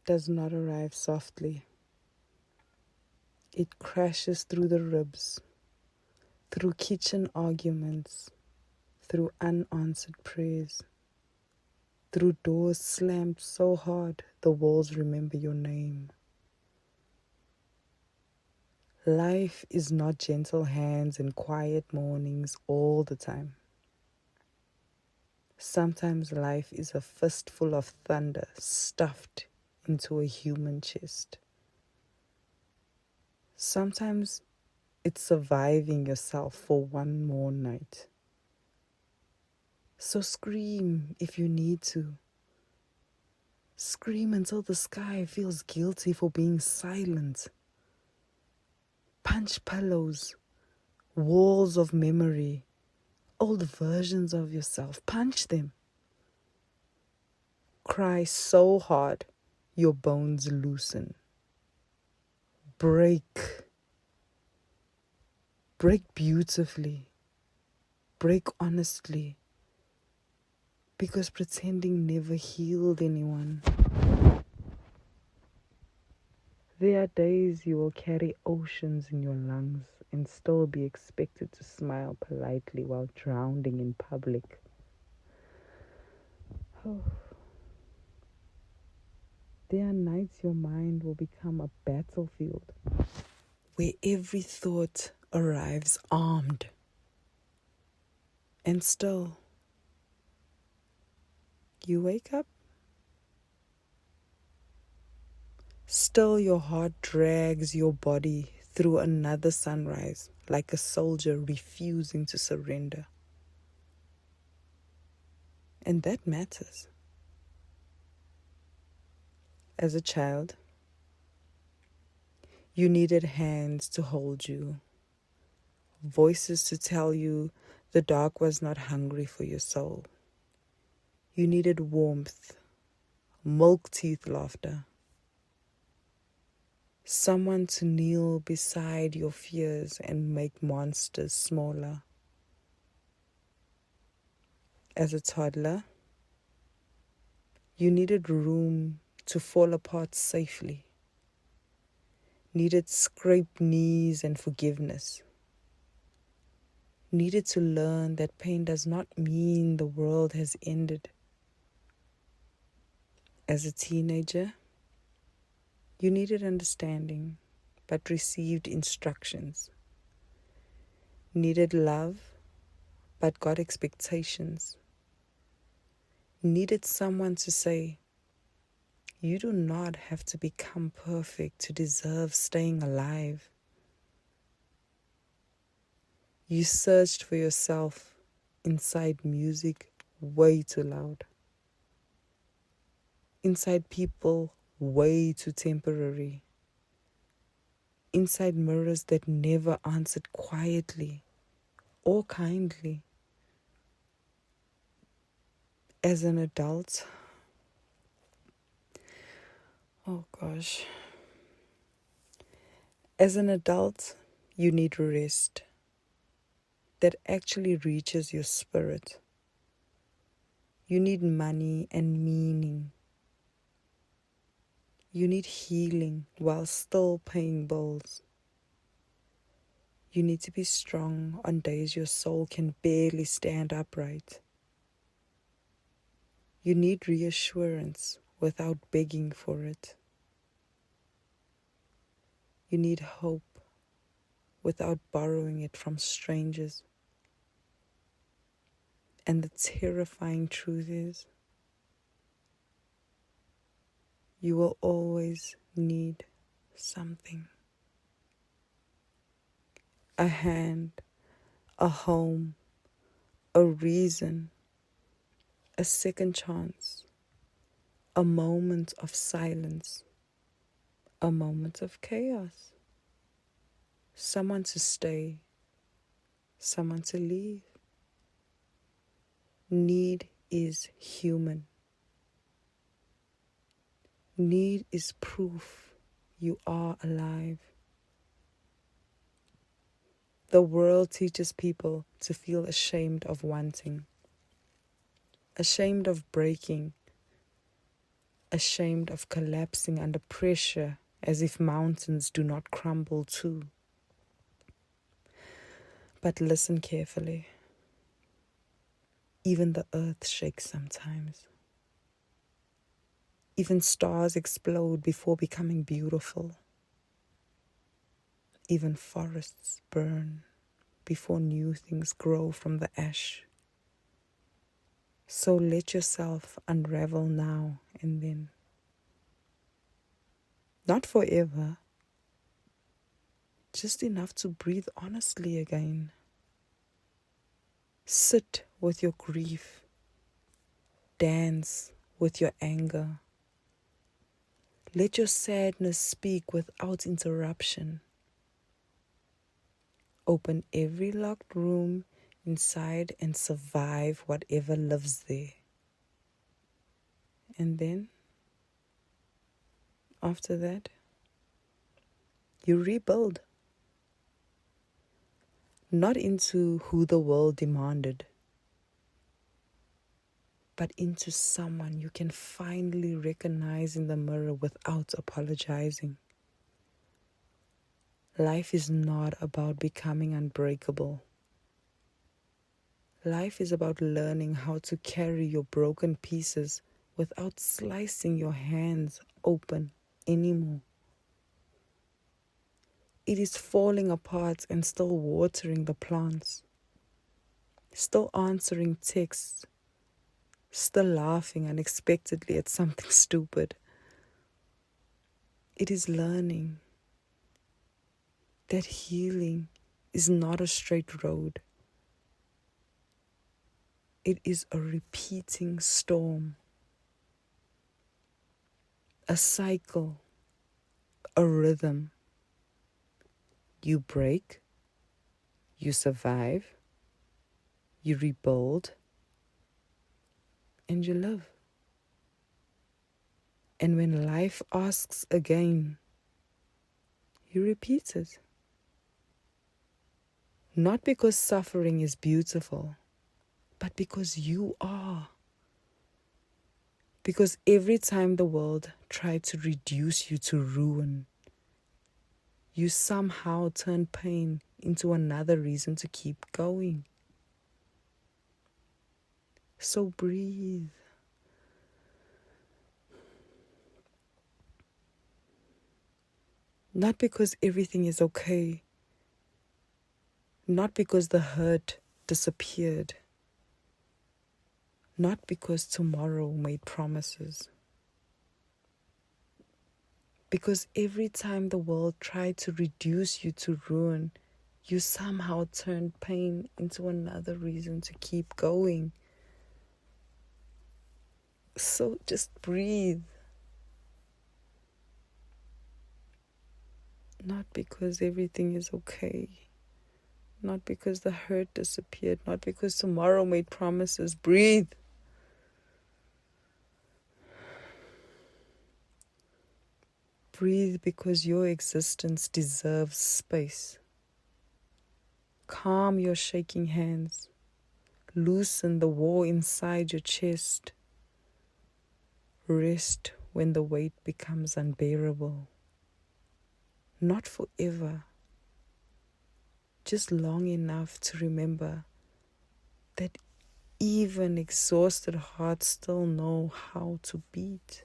does not arrive softly. It crashes through the ribs, through kitchen arguments, through unanswered prayers, through doors slammed so hard the walls remember your name. Life is not gentle hands and quiet mornings all the time. Sometimes life is a fistful of thunder stuffed into a human chest. Sometimes it's surviving yourself for one more night. So scream if you need to. Scream until the sky feels guilty for being silent. Punch pillows, walls of memory, old versions of yourself. Punch them. Cry so hard your bones loosen. Break. Break beautifully. Break honestly. Because pretending never healed anyone. There are days you will carry oceans in your lungs and still be expected to smile politely while drowning in public. Oh. There are nights your mind will become a battlefield where every thought arrives armed. And still, you wake up. Still, your heart drags your body through another sunrise like a soldier refusing to surrender. And that matters. As a child, you needed hands to hold you, voices to tell you the dark was not hungry for your soul. You needed warmth, milk teeth laughter, someone to kneel beside your fears and make monsters smaller. As a toddler, you needed room to fall apart safely, needed scraped knees and forgiveness, needed to learn that pain does not mean the world has ended. As a teenager, you needed understanding but received instructions, needed love but got expectations, needed someone to say, you do not have to become perfect to deserve staying alive. You searched for yourself inside music way too loud, inside people way too temporary, inside mirrors that never answered quietly or kindly. As an adult, as an adult, you need rest that actually reaches your spirit. You need money and meaning. You need healing while still paying bills. You need to be strong on days your soul can barely stand upright. You need reassurance without begging for it. You need hope without borrowing it from strangers. And the terrifying truth is, you will always need something. A hand, a home, a reason, a second chance, a moment of silence, a moment of chaos, someone to stay, someone to leave. Need is human. Need is proof you are alive. The world teaches people to feel ashamed of wanting, ashamed of breaking, ashamed of collapsing under pressure as if mountains do not crumble too. But listen carefully. Even the earth shakes sometimes. Even stars explode before becoming beautiful. Even forests burn before new things grow from the ash. So let yourself unravel now and then. Not forever, just enough to breathe honestly again. Sit with your grief. Dance with your anger. Let your sadness speak without interruption. Open every locked room inside and survive whatever lives there. And then, after that, you rebuild. Not into who the world demanded, but into someone you can finally recognize in the mirror without apologizing. Life is not about becoming unbreakable. Life is about learning how to carry your broken pieces without slicing your hands open anymore. It is falling apart and still watering the plants, still answering texts, still laughing unexpectedly at something stupid. It is learning that healing is not a straight road. It is a repeating storm, a cycle, a rhythm. You break, you survive, you rebuild, and you live. And when life asks again, you repeat it. Not because suffering is beautiful, but because you are. Because every time the world tried to reduce you to ruin, you somehow turn pain into another reason to keep going. So breathe. Not because everything is okay. Not because the hurt disappeared. Not because tomorrow made promises. Because every time the world tried to reduce you to ruin, you somehow turned pain into another reason to keep going. So just breathe. Not because everything is okay. Not because the hurt disappeared. Not because tomorrow made promises. Breathe. Breathe because your existence deserves space. Calm your shaking hands. Loosen the war inside your chest. Rest when the weight becomes unbearable. Not forever. Just long enough to remember that even exhausted hearts still know how to beat.